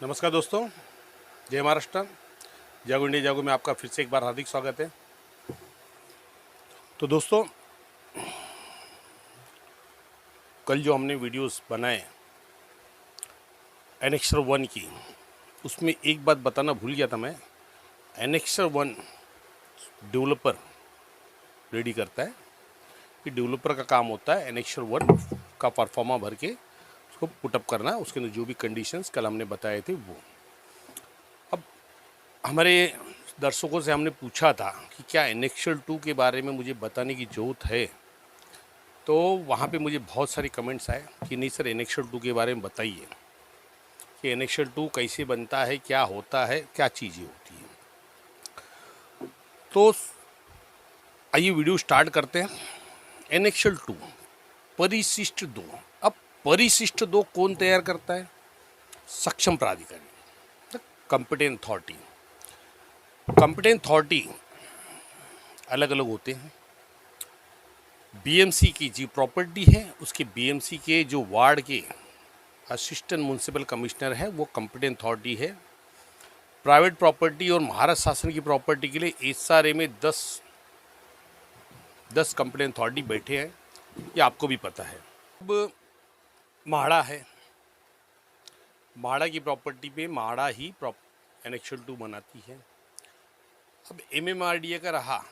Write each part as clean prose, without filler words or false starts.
नमस्कार दोस्तों, जय महाराष्ट्र। जागो इंडिया जागो में आपका फिर से एक बार हार्दिक स्वागत है। तो दोस्तों, कल जो हमने वीडियोस बनाए एनेक्सर 1 की, उसमें एक बात बताना भूल गया था मैं। एनेक्सर 1 डेवलपर रेडी करता है। कि डेवलपर का काम होता है एनेक्सर 1 का परफॉर्मा भर के उसको पुटअप करना, उसके अंदर जो भी कंडीशंस कल हमने बताए थे वो। अब हमारे दर्शकों से हमने पूछा था कि क्या एनेक्सर 2 के बारे में मुझे बताने की ज़रूरत है, तो वहाँ पे मुझे बहुत सारे कमेंट्स आए कि नहीं सर, एनेक्सर 2 के बारे में बताइए कि एनेक्सर 2 कैसे बनता है, क्या होता है, क्या चीज़ें होती हैं। तो आइए वीडियो स्टार्ट करते हैं। एनेक्सर 2 परिशिष्ट 2। अब परिशिष्ट 2 कौन तैयार करता है? सक्षम प्राधिकारी, कॉम्पिटेंट अथॉरिटी। कॉम्पिटेंट अथॉरिटी अलग अलग होते हैं। बीएमसी की जो प्रॉपर्टी है, उसके बीएमसी के जो वार्ड के असिस्टेंट म्यूनसिपल कमिश्नर है वो कॉम्पिटेंट अथॉरिटी है। प्राइवेट प्रॉपर्टी और महाराष्ट्र शासन की प्रॉपर्टी के लिए एसआरए में 10 कॉम्पिटेंट अथॉरिटी बैठे हैं, ये आपको भी पता है। अब म्हाडा है, म्हाडा की प्रॉपर्टी पे म्हाडा ही एनेक्सर 2 बनाती है। अब एमएमआरडीए का रहा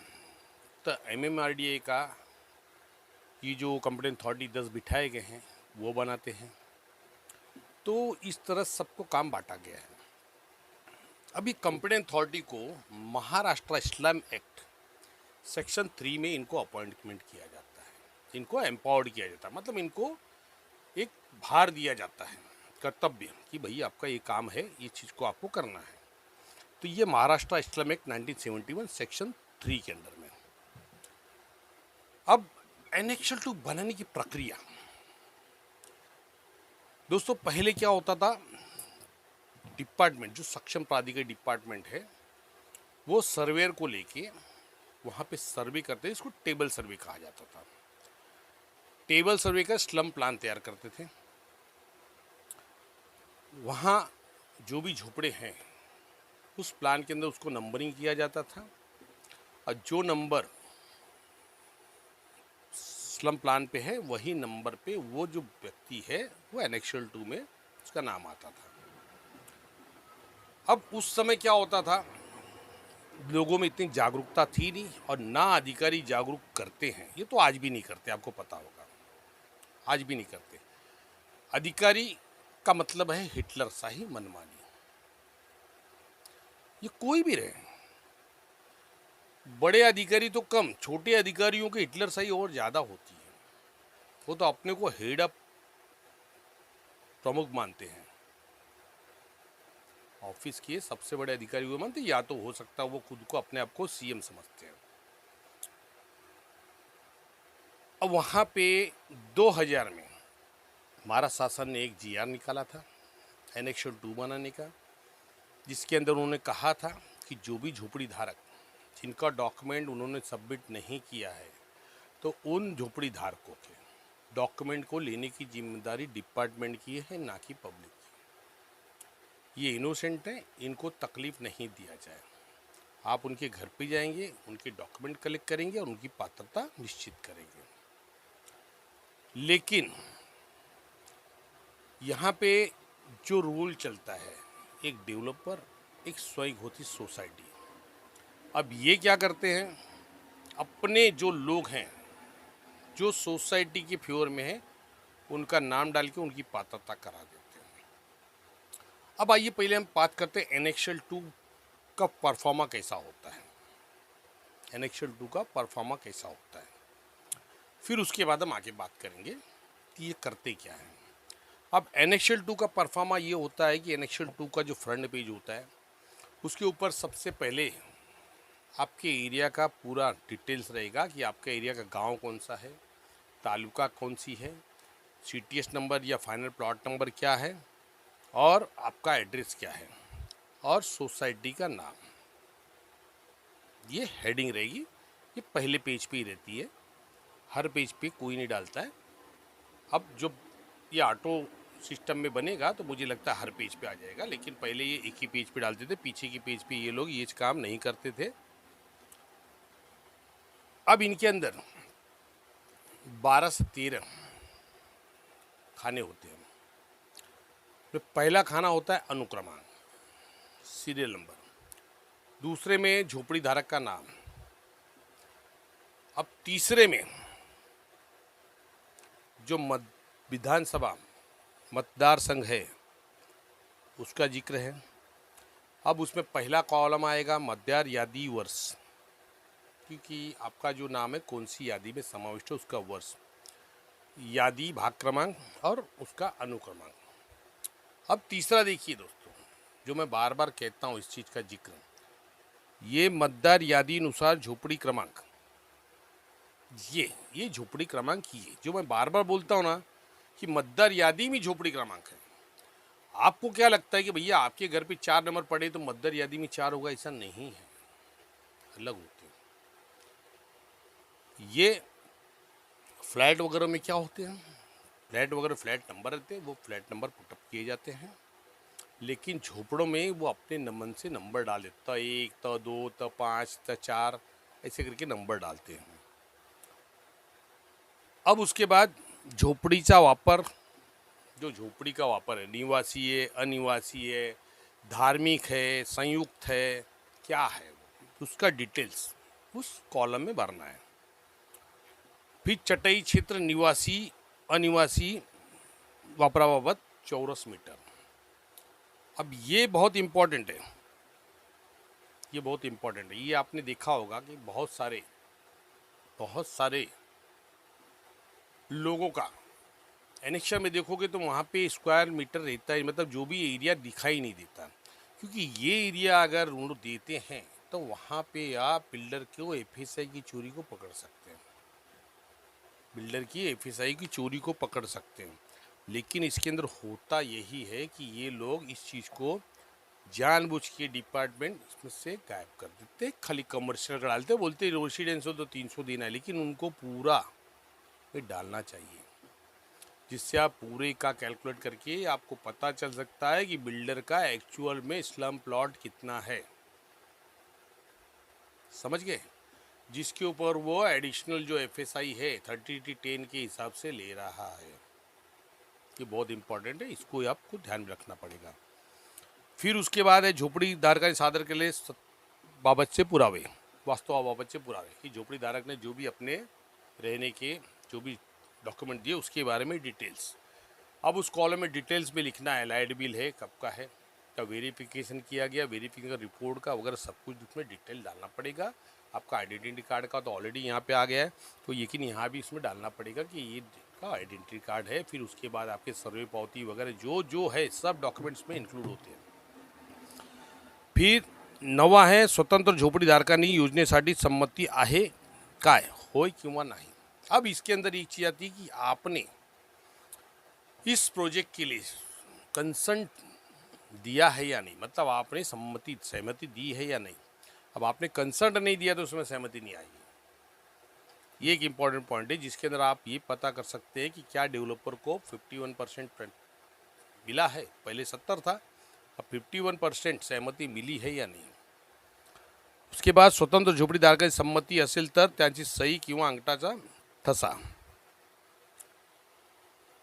तो एमएमआरडीए का ये जो कॉम्पिटेंट अथॉरिटी 10 बिठाए गए हैं वो बनाते हैं। तो इस तरह सबको काम बांटा गया है। अभी कॉम्पिटेंट अथॉरिटी को महाराष्ट्र इस्लाम एक्ट सेक्शन 3 में इनको अपॉइंटमेंट किया जाता है, इनको एम्पावर्ड किया जाता है। मतलब इनको एक भार दिया जाता है, कर्तव्य, कि भाई आपका ये काम है, ये चीज़ को आपको करना है। तो ये महाराष्ट्र इस्लाम एक्ट 1971 सेक्शन 3 के अंदर में। अब एनेक्सर 2 बनाने की प्रक्रिया दोस्तों, पहले क्या होता था, डिपार्टमेंट जो सक्षम प्राधिकारी डिपार्टमेंट है वो सर्वेयर को लेके वहाँ पे सर्वे करते हैं। इसको टेबल सर्वे कहा जाता था। टेबल सर्वे का स्लम प्लान तैयार करते थे। वहाँ जो भी झोपड़े हैं उस प्लान के अंदर उसको नंबरिंग किया जाता था, और जो नंबर स्लम प्लान पे है वही नंबर पे वो जो व्यक्ति है वो एनेक्सर 2 में उसका नाम आता था। अब उस समय क्या होता था, लोगों में इतनी जागरूकता थी नहीं, और ना अधिकारी जागरूक करते हैं। ये तो आज भी नहीं करते, आपको पता होगा, आज भी नहीं करते। अधिकारी का मतलब है हिटलर शाही मनमानी। ये कोई भी रहे, बड़े अधिकारी तो कम, छोटे अधिकारियों की हिटलर शाही और ज़्यादा होती है। वो तो अपने को हेड अप प्रमुख मानते हैं, ऑफिस के सबसे बड़े अधिकारी वो मानते हैं, या तो हो सकता है वो खुद को अपने आप को सीएम समझते हैं। अब वहाँ पे 2000 में महाराष्ट्र शासन ने एक जीआर निकाला था एनेक्सर 2 बनाने का, जिसके अंदर उन्होंने कहा था कि जो भी झोपड़ी धारक जिनका डॉक्यूमेंट उन्होंने सबमिट नहीं किया है, तो उन झोपड़ी धारकों के डॉक्यूमेंट को लेने की जिम्मेदारी डिपार्टमेंट की है, ना कि पब्लिक की। ये इनोसेंट है, इनको तकलीफ नहीं दिया जाए। आप उनके घर पे जाएंगे, उनके डॉक्यूमेंट कलेक्ट करेंगे और उनकी पात्रता निश्चित करेंगे। लेकिन यहाँ पे जो रूल चलता है, एक डेवलपर, एक स्वयं होती सोसाइटी। अब ये क्या करते हैं, अपने जो लोग हैं जो सोसाइटी के फेवर में है उनका नाम डाल के उनकी पात्रता करा देते हैं। अब आइए पहले हम बात करते हैं एनेक्सर 2 का परफॉर्मा कैसा होता है। एनेक्सर 2 का परफॉर्मा कैसा होता है, फिर उसके बाद हम आगे बात करेंगे कि ये करते क्या है। अब एनेक्सर 2 का परफॉर्मा ये होता है कि एनेक्सर 2 का जो फ्रंट पेज होता है उसके ऊपर सबसे पहले आपके एरिया का पूरा डिटेल्स रहेगा कि आपका एरिया का गांव कौन सा है, तालुका कौन सी है, सीटीएस नंबर या फाइनल प्लॉट नंबर क्या है, और आपका एड्रेस क्या है, और सोसाइटी का नाम। ये हेडिंग रहेगी, ये पहले पेज पे ही रहती है, हर पेज पे कोई नहीं डालता है। अब जो ये ऑटो सिस्टम में बनेगा तो मुझे लगता है हर पेज पे आ जाएगा, लेकिन पहले ये एक ही पेज पे डालते थे, पीछे की पेज पे ये लोग ये काम नहीं करते थे। अब इनके अंदर 12 से 13 खाने होते हैं। तो पहला खाना होता है अनुक्रमांक, सीरियल नंबर। दूसरे में झोपड़ी धारक का नाम। अब तीसरे में जो विधानसभा मतदार संघ है उसका जिक्र है। अब उसमें पहला कॉलम आएगा मतदार यादी वर्ष, क्योंकि आपका जो नाम है कौन सी यादी में समाविष्ट है उसका वर्ष, यादी भाग क्रमांक और उसका अनुक्रमांक। अब तीसरा देखिए दोस्तों, जो मैं बार बार कहता हूँ इस चीज़ का जिक्र, ये मतदार यादी अनुसार झोपड़ी क्रमांक, ये झोपड़ी क्रमांक ये जो मैं बार बार बोलता हूँ ना कि मतदार यादी में झोपड़ी क्रमांक है। आपको क्या लगता है कि भैया आपके घर पे 4 नंबर पड़े तो मतदार यादी में 4 होगा? ऐसा नहीं है, अलग होते हैं। ये फ्लैट वगैरह में क्या होते हैं, फ्लैट वगैरह फ्लैट नंबर रहते हैं, वो फ्लैट नंबर पुटअप किए जाते हैं। लेकिन झोपड़ों में वो अपने नमन से नंबर डाल देता, 1 तो 2 तो 5 तो 4 ऐसे करके नंबर डालते हैं। अब उसके बाद झोपड़ीचा वापर, जो झोपड़ी का वापर है, निवासी है, अनिवासी है, धार्मिक है, संयुक्त है, क्या है उसका डिटेल्स उस कॉलम में भरना है। फिर चटई क्षेत्र निवासी अनिवासी वापराबाबत चौरस मीटर। अब ये बहुत इम्पोर्टेंट है, ये बहुत इम्पोर्टेंट है। ये आपने देखा होगा कि बहुत सारे लोगों का एनेक्शर में देखोगे तो वहाँ पे स्क्वायर मीटर रहता है, मतलब जो भी एरिया दिखाई नहीं देता, क्योंकि ये एरिया अगर ऋण देते हैं तो वहाँ पे आप बिल्डर को एफएसआई की चोरी को पकड़ सकते हैं, बिल्डर की एफएसआई की चोरी को पकड़ सकते हैं। लेकिन इसके अंदर होता यही है कि ये लोग इस चीज़ को जानबूझ के डिपार्टमेंट इसमें से गायब कर देते, खाली कमर्शियल का डालते, बोलते रेसिडेंस हो तो 300 देना है, लेकिन उनको पूरा ये डालना चाहिए, जिससे आप पूरे का कैलकुलेट करके आपको पता चल सकता है कि बिल्डर का एक्चुअल में स्लम प्लॉट कितना है, समझ गए, जिसके ऊपर वो एडिशनल जो एफएसआई है 30/10 के हिसाब से ले रहा है। ये बहुत इंपॉर्टेंट है, इसको आपको ध्यान में रखना पड़ेगा। फिर उसके बाद है झोपड़ी धारक के सादर के लिए बाबत से पुरावे, वास्तव बाबत से पुरावे, कि झोपड़ी धारक ने जो भी अपने रहने के जो भी डॉक्यूमेंट दिए उसके बारे में डिटेल्स। अब उस कॉलम में डिटेल्स में लिखना है, लाइट बिल है कब का है, का वेरिफिकेशन किया गया, वेरिफिकेशन रिपोर्ट का वगैरह सब कुछ उसमें डिटेल डालना पड़ेगा। आपका आइडेंटिटी कार्ड का तो ऑलरेडी यहाँ पे आ गया है, तो लेकिन यहाँ भी इसमें डालना पड़ेगा कि ये का आइडेंटिटी कार्ड है। फिर उसके बाद आपके सर्वे पावती वगैरह जो है सब डॉक्यूमेंट्स में इंक्लूड होते हैं। फिर नवा है, स्वतंत्र झोपडी धारकांनी योजनेसाठी संमती आहे काय, होय किंवा नाही। अब इसके अंदर एक चीज़ आती है कि आपने इस प्रोजेक्ट के लिए कंसेंट दिया है या नहीं, मतलब आपने सहमति दी है या नहीं। अब आपने कंसेंट नहीं दिया तो उसमें सहमति नहीं आएगी। ये एक इम्पॉर्टेंट पॉइंट है जिसके अंदर आप ये पता कर सकते हैं कि क्या डेवलपर को 51% मिला है, पहले 70 था, अब 51% सहमति मिली है या नहीं। उसके बाद स्वतंत्र झोपडीधारकांची संमती असेल तर त्यांची सही किंवा अंगठाचा ठसा।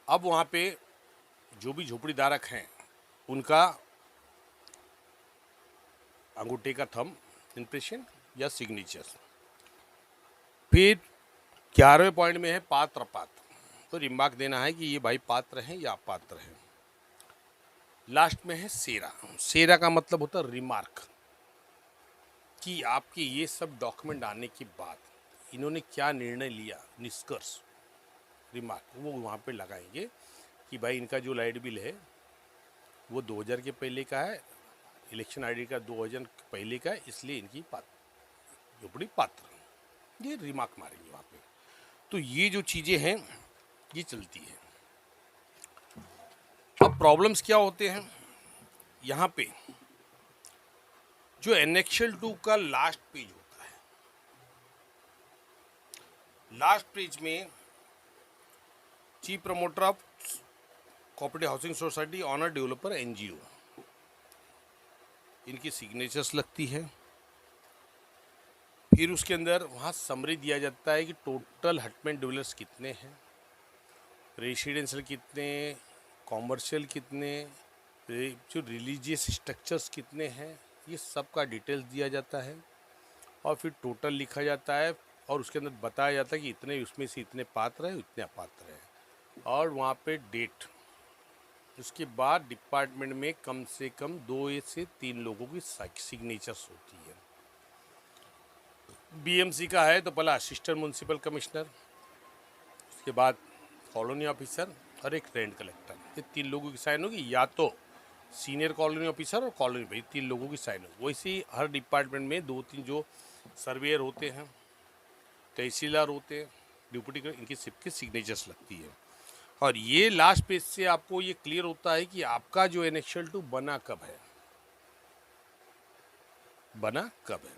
अब वहाँ पे जो भी झोपड़ीधारक हैं उनका अंगूठे का थंब इम्प्रेशन या सिग्नेचर। फिर 11वें पॉइंट में है पात्र पात्र, तो रिमार्क देना है कि ये भाई पात्र हैं या अपात्र हैं। लास्ट में है सेरा, सेरा का मतलब होता है रिमार्क, कि आपके ये सब डॉक्यूमेंट आने के बाद इन्होंने क्या निर्णय लिया, निष्कर्ष, रिमार्क वो वहाँ पे लगाएंगे कि भाई इनका जो लाइट बिल है वो 2000 के पहले का है, इलेक्शन आईडी का 2000 के पहले का है, इसलिए इनकी झोपड़ी पात्र, ये रिमार्क मारेंगे वहाँ पे। तो ये जो चीज़ें हैं ये चलती है। अब प्रॉब्लम्स क्या होते हैं यहाँ पे, जो एनेक्शल 2 का लास्ट पेज होता है, लास्ट पेज में chief promoter of cooperative housing society owner developer NGO, इनकी सिग्नेचर्स लगती है। फिर उसके अंदर वहाँ समरी दिया जाता है कि टोटल हटमेंट डिवेलपर्स कितने हैं, रेसिडेंशियल कितने, कॉमर्शियल कितने, जो रिलीजियस स्ट्रक्चर्स कितने हैं, ये सब का डिटेल्स दिया जाता है। और फिर टोटल लिखा जाता है और उसके अंदर बताया जाता है कि इतने उसमें से इतने पात्र हैं, इतने अपात्र हैं, और वहाँ पे डेट। उसके बाद डिपार्टमेंट में कम से कम 2 से 3 लोगों की सिग्नेचर्स होती है। बीएमसी का है तो पहला असिस्टेंट म्यूनसिपल कमिश्नर, उसके बाद कॉलोनी ऑफिसर और एक रेंट कलेक्टर, ये 3 लोगों की साइन होगी, या तो सीनियर कॉलोनी ऑफिसर और कॉलोनी भाई 3 लोगों की साइन होगी। वैसे ही हर डिपार्टमेंट में 2-3 जो सर्वेयर होते हैं, तहसीलदार होते हैं, डिप्टी कलेक्टर, इनकी सबकी सिग्नेचर्स लगती है। और ये लास्ट पेज से आपको ये क्लियर होता है कि आपका जो एनेक्शल 2 बना कब है, बना कब है।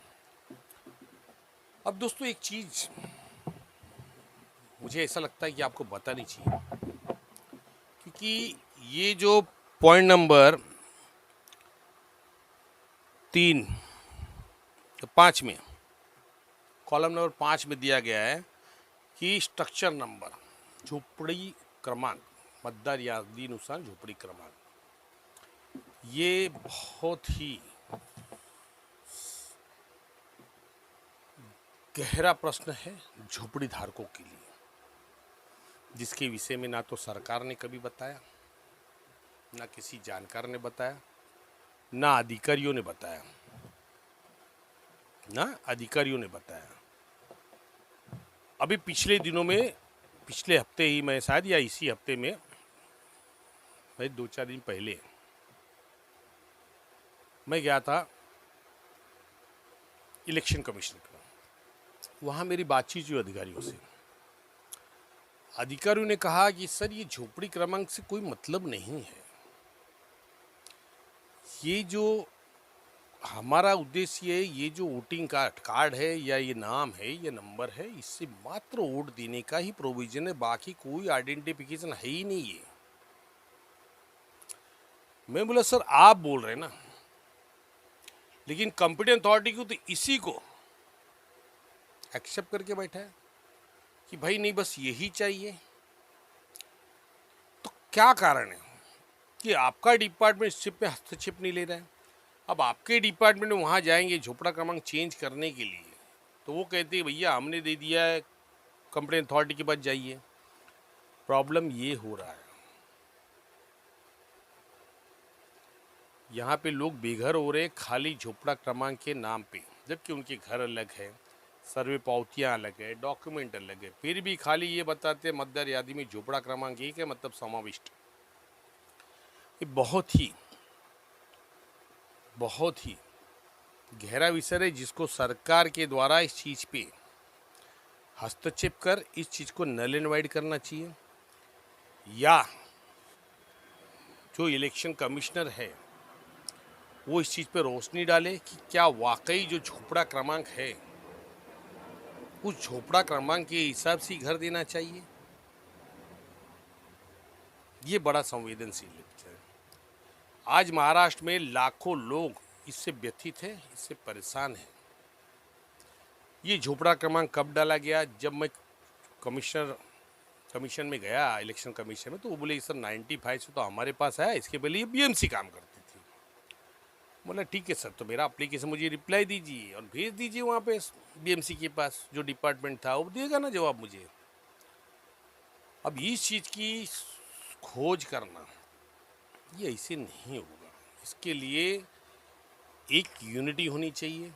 अब दोस्तों एक चीज मुझे ऐसा लगता है कि आपको बतानी चाहिए, क्योंकि ये जो पॉइंट नंबर 5 में, कॉलम नंबर 5 में दिया गया है कि स्ट्रक्चर नंबर, झोपड़ी क्रमांक, मतदार यादीनुसार झोपड़ी क्रमांक, ये बहुत ही गहरा प्रश्न है झोपड़ी धारकों के लिए, जिसके विषय में ना तो सरकार ने कभी बताया, ना किसी जानकार ने बताया, ना अधिकारियों ने बताया, अभी पिछले दिनों में, पिछले हफ्ते ही मैं शायद, या इसी हफ्ते में, भाई 2-4 दिन पहले मैं गया था इलेक्शन कमीशन का। वहाँ मेरी बातचीत हुई अधिकारियों से। अधिकारियों ने कहा कि सर ये झोपड़ी क्रमांक से कोई मतलब नहीं है, ये जो हमारा उद्देश्य है, ये जो वोटिंग कार्ड है या ये नाम है, ये नंबर है, इससे मात्र वोट देने का ही प्रोविजन है, बाकी कोई आइडेंटिफिकेशन है ही नहीं है। मैं बोला सर आप बोल रहे हैं ना, लेकिन कॉम्पिटेंट अथॉरिटी को तो इसी को एक्सेप्ट करके बैठा है कि भाई नहीं बस यही चाहिए। तो क्या कारण है कि आपका डिपार्टमेंट इस पे हस्तक्षेप नहीं ले रहा है? अब आपके डिपार्टमेंट में वहाँ जाएंगे झोपड़ा क्रमांक चेंज करने के लिए, तो वो कहते हैं भैया हमने दे दिया है, कंप्लेंट अथॉरिटी के पास जाइए। प्रॉब्लम ये हो रहा है, यहाँ पे लोग बेघर हो रहे खाली झोपड़ा क्रमांक के नाम पे, जबकि उनके घर अलग है, सर्वे पावतियाँ अलग है, डॉक्यूमेंट अलग है, फिर भी खाली ये बताते हैं मतदार यादी में झोपड़ा क्रमांक 1 है, मतलब समाविष्ट। ये बहुत ही गहरा विषय है, जिसको सरकार के द्वारा इस चीज़ पे हस्तक्षेप कर इस चीज़ को नल एंड वाइड करना चाहिए, या जो इलेक्शन कमिश्नर है वो इस चीज़ पे रोशनी डाले कि क्या वाकई जो झोपड़ा क्रमांक है उस झोपड़ा क्रमांक के हिसाब से घर देना चाहिए। ये बड़ा संवेदनशील है। आज महाराष्ट्र में लाखों लोग इससे व्यथित हैं, इससे परेशान हैं। ये झोपड़ा क्रमांक कब डाला गया? जब मैं कमीशन में गया, इलेक्शन कमीशन में, तो वो बोले सर 95 से तो हमारे पास आया, इसके पहले ये बीएमसी काम करती थी। बोला ठीक है सर, तो मेरा एप्लीकेशन मुझे रिप्लाई दीजिए और भेज दीजिए वहाँ पे बीएमसी के पास, जो डिपार्टमेंट था वो देगा ना जवाब मुझे। अब इस चीज़ की खोज करना ये ऐसे नहीं होगा, इसके लिए एक यूनिटी होनी चाहिए,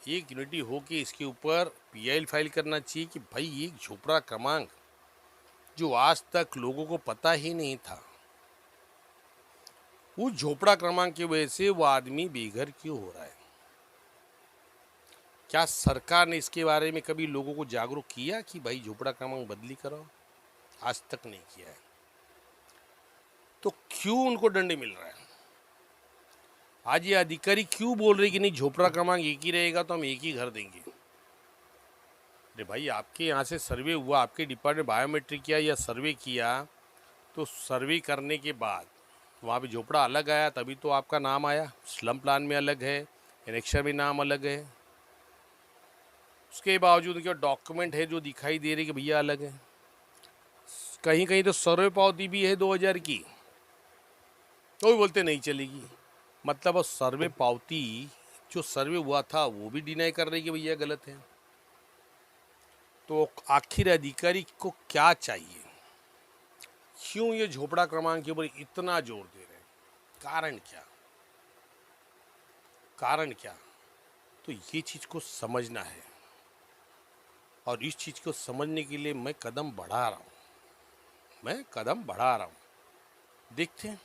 एक यूनिटी हो के इसके ऊपर पीआईएल फाइल करना चाहिए कि भाई ये झोपड़ा क्रमांक जो आज तक लोगों को पता ही नहीं था, उस झोपड़ा क्रमांक की वजह से वो आदमी बेघर क्यों हो रहा है। क्या सरकार ने इसके बारे में कभी लोगों को जागरूक किया कि भाई झोपड़ा क्रमांक बदली कराओ? आज तक नहीं किया है। तो क्यों उनको दंड मिल रहा है? आज ये अधिकारी क्यों बोल रहे कि नहीं झोपड़ा क्रमांक एक ही रहेगा तो हम एक ही घर देंगे? अरे भाई आपके यहाँ से सर्वे हुआ, आपके डिपार्टमेंट बायोमेट्रिक किया या सर्वे किया, तो सर्वे करने के बाद वहाँ पे झोपड़ा अलग आया, तभी तो आपका नाम आया। स्लम प्लान में अलग है, एनेक्शर में नाम अलग है। उसके बावजूद उनके डॉक्यूमेंट है जो दिखाई दे रही कि भैया अलग है। कहीं कहीं तो सर्वे पावती भी है 2000 की, तो भी बोलते नहीं चलेगी। मतलब वो सर्वे पावती जो सर्वे हुआ था वो भी डिनाई कर रही कि भैया गलत है। तो आखिर अधिकारी को क्या चाहिए? क्यों ये झोपड़ा क्रमांक के ऊपर इतना जोर दे रहे हैं? कारण क्या? कारण क्या? तो ये चीज को समझना है, और इस चीज को समझने के लिए मैं कदम बढ़ा रहा हूं। देखते हैं,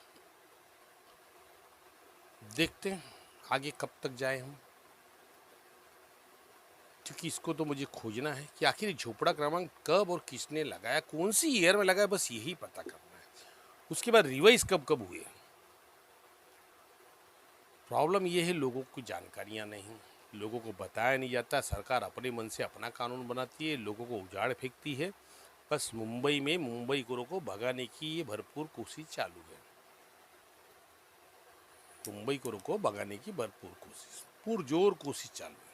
देखते हैं आगे कब तक जाए हम, क्योंकि इसको तो मुझे खोजना है कि आखिर झोपड़ा क्रमांक कब और किसने लगाया, कौन सी ईयर में लगाया, बस यही पता करना है। उसके बाद रिवाइज कब कब हुए। प्रॉब्लम ये है, लोगों को जानकारियां नहीं, लोगों को बताया नहीं जाता। सरकार अपने मन से अपना कानून बनाती है, लोगों को उजाड़ फेंकती है। बस मुंबई में मुंबई को भगाने की ये भरपूर कोशिश चालू है। मुंबई को भगाने की भरपूर कोशिश, पुरजोर कोशिश चालू है।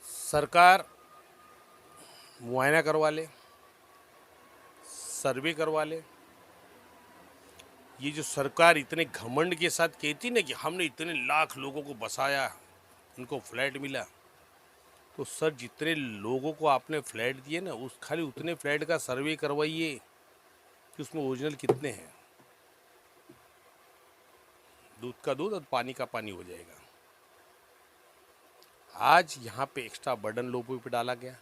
सरकार मुआयना करवा ले, सर्वे करवा ले। ये जो सरकार इतने घमंड के साथ कहती ना कि हमने इतने लाख लोगों को बसाया, उनको फ्लैट मिला, तो सर जितने लोगों को आपने फ्लैट दिए ना, उस खाली उतने फ्लैट का सर्वे करवाइए कि उसमें ओरिजिनल कितने हैं। दूध का दूध और पानी का पानी हो जाएगा। आज यहाँ पे एक्स्ट्रा बर्डन लोगों पे डाला गया।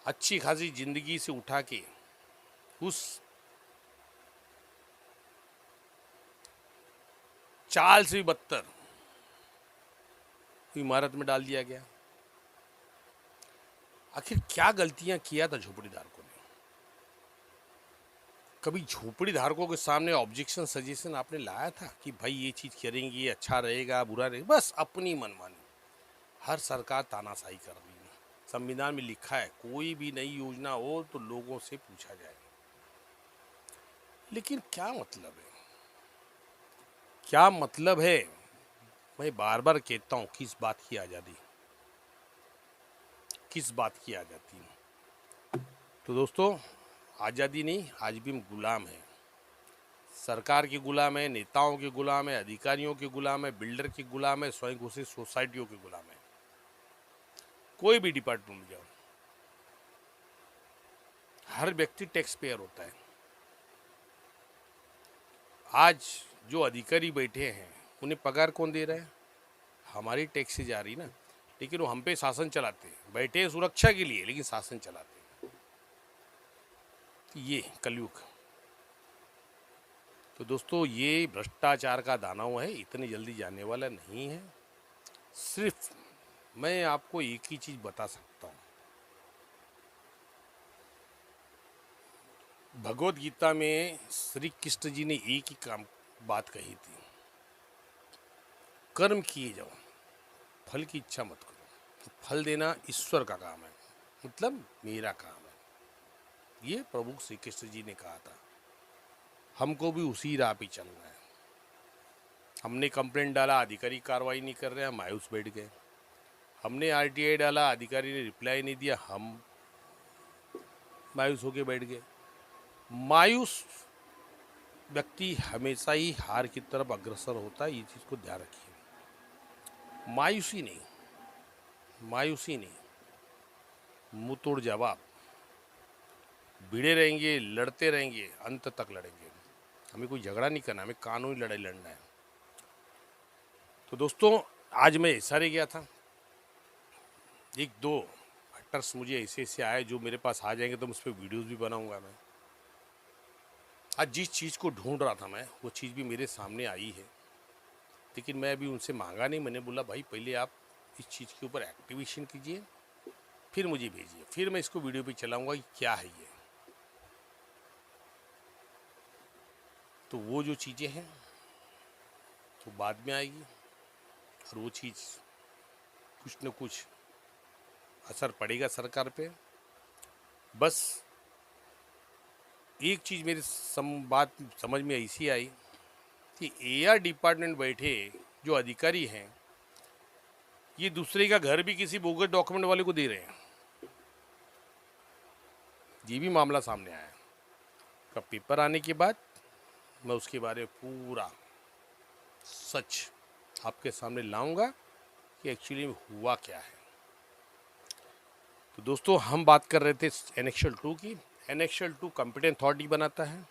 अच्छी खासी जिंदगी से उठा के उस चाल से भी बदतर इमारत में डाल दिया गया। आखिर क्या गलतियां किया था झोपड़ी धारकों ने? कभी झोपड़ी धारकों के सामने ऑब्जेक्शन सजेशन आपने लाया था कि भाई ये चीज करेंगे, ये अच्छा रहेगा, बुरा रहेगा? बस अपनी मनमानी। हर सरकार तानाशाही कर रही है। संविधान में लिखा है कोई भी नई योजना हो तो लोगों से पूछा जाए। लेकिन क्या मतलब है? क्या मतलब है? मैं बार बार कहता हूं, किस बात की आज़ादी, किस बात की आज़ादी? तो दोस्तों, आज़ादी नहीं, आज भी हम गुलाम हैं। सरकार के गुलाम है, नेताओं के गुलाम है, अधिकारियों के गुलाम है, बिल्डर के गुलाम है, स्वयं घोषित सोसाइटियों के गुलाम है। कोई भी डिपार्टमेंट में जाओ, हर व्यक्ति टैक्स पेयर होता है। आज जो अधिकारी बैठे हैं उन्हें पगार कौन दे रहा है? हमारी टैक्स से जा रही ना। लेकिन वो हम पे शासन चलाते हैं, बैठे हैं सुरक्षा के लिए लेकिन शासन चलाते हैं। तो ये कलयुग। तो दोस्तों, ये भ्रष्टाचार का दानव है, इतनी जल्दी जाने वाला नहीं है। सिर्फ मैं आपको एक ही चीज बता सकता हूँ, भगवत गीता में श्री कृष्ण जी ने एक ही काम बात कही थी, कर्म किए जाओ, फल की इच्छा मत करो। तो फल देना ईश्वर का काम है, मतलब मेरा काम है। ये प्रभु श्री कृष्ण जी ने कहा था। हमको भी उसी राह पे चलना है। हमने कंप्लेंट डाला, अधिकारी कार्रवाई नहीं कर रहे, हम मायूस बैठ गए। हमने आरटीआई डाला, अधिकारी ने रिप्लाई नहीं दिया, हम मायूस होके बैठ गए। मायूस व्यक्ति हमेशा ही हार की तरफ अग्रसर होता है, ये चीज़ को ध्यान रखिए। मायूसी नहीं, मायूसी नहीं, मुंह तोड़ जवाब। भिड़े रहेंगे, लड़ते रहेंगे, अंत तक लड़ेंगे। हमें कोई झगड़ा नहीं करना, हमें कानूनी लड़ाई लड़ना है। तो दोस्तों, आज मैं सारे गया था, एक दो फैक्टर्स मुझे ऐसे ऐसे आए जो मेरे पास आ जाएंगे तो उस पर वीडियोज़ भी बनाऊंगा मैं। आज जिस चीज़ को ढूंढ रहा था मैं, वो चीज़ भी मेरे सामने आई है। लेकिन मैं अभी उनसे मांगा नहीं, मैंने बोला भाई पहले आप इस चीज़ के ऊपर एक्टिवेशन कीजिए, फिर मुझे भेजिए, फिर मैं इसको वीडियो पे चलाऊंगा कि क्या है ये। तो वो जो चीज़ें हैं वो बाद में आएगी, और वो चीज़ कुछ न कुछ असर पड़ेगा सरकार पे। बस एक चीज़ मेरी बात समझ में ऐसी आई कि एआर डिपार्टमेंट बैठे जो अधिकारी हैं, ये दूसरे का घर भी किसी बोगस डॉक्यूमेंट वाले को दे रहे हैं। ये भी मामला सामने आया। का पेपर आने के बाद मैं उसके बारे में पूरा सच आपके सामने लाऊंगा कि एक्चुअली में हुआ क्या है। तो दोस्तों, हम बात कर रहे थे एनेक्शल 2 की। एनेक्शल 2 कॉम्पिटेंट अथॉरिटी बनाता है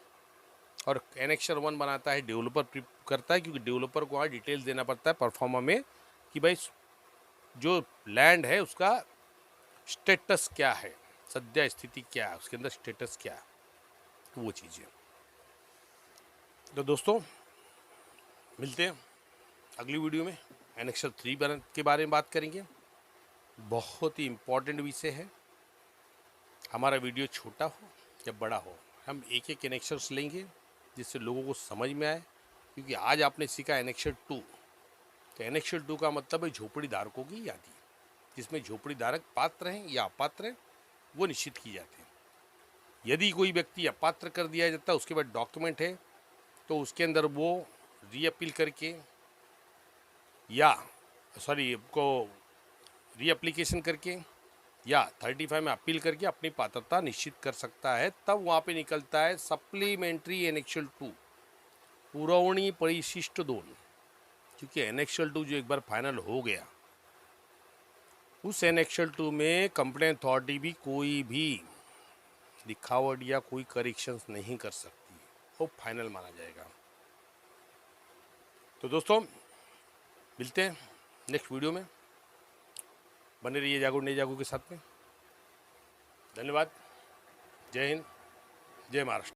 और एनेक्शल 1 बनाता है डेवलपर करता है, क्योंकि डेवलपर को वहाँ डिटेल्स देना पड़ता है परफॉर्मा में कि भाई जो लैंड है उसका स्टेटस क्या है, सद्य स्थिति क्या है, उसके अंदर स्टेटस क्या है, तो वो चीज़ें। तो दोस्तों, मिलते हैं अगली वीडियो में। एनेक्शल 3 के बारे में बात करेंगे। बहुत ही इम्पोर्टेंट विषय है। हमारा वीडियो छोटा हो या बड़ा हो, हम एक एक एनेक्शल्स लेंगे जिससे लोगों को समझ में आए। क्योंकि आज आपने सीखा एनेक्शल 2, तो एनेक्शल 2 का मतलब है झोपड़ी धारकों की यादी, जिसमें झोपड़ी धारक पात्र हैं या अपात्र हैं वो निश्चित की जाती है। यदि कोई व्यक्ति अपात्र कर दिया जाता है, उसके बाद डॉक्यूमेंट है, तो उसके अंदर वो रीअपील करके या को रीअप्लीकेशन करके या 35 में अपील करके अपनी पात्रता निश्चित कर सकता है। तब वहाँ पे निकलता है सप्लीमेंट्री एनेक्शल 2, पुरवणी परिशिष्ट 2। क्योंकि एनेक्शल 2 जो एक बार फाइनल हो गया, उस एनेक्शल 2 में कंप्लेंट अथॉरिटी भी कोई भी दिखावट या कोई करेक्शंस नहीं कर सकती, वो फाइनल माना जाएगा। तो दोस्तों, मिलते हैं नेक्स्ट वीडियो में। बने रहिए जागो नए जागो के साथ में। धन्यवाद। जय हिंद, जय महाराष्ट्र।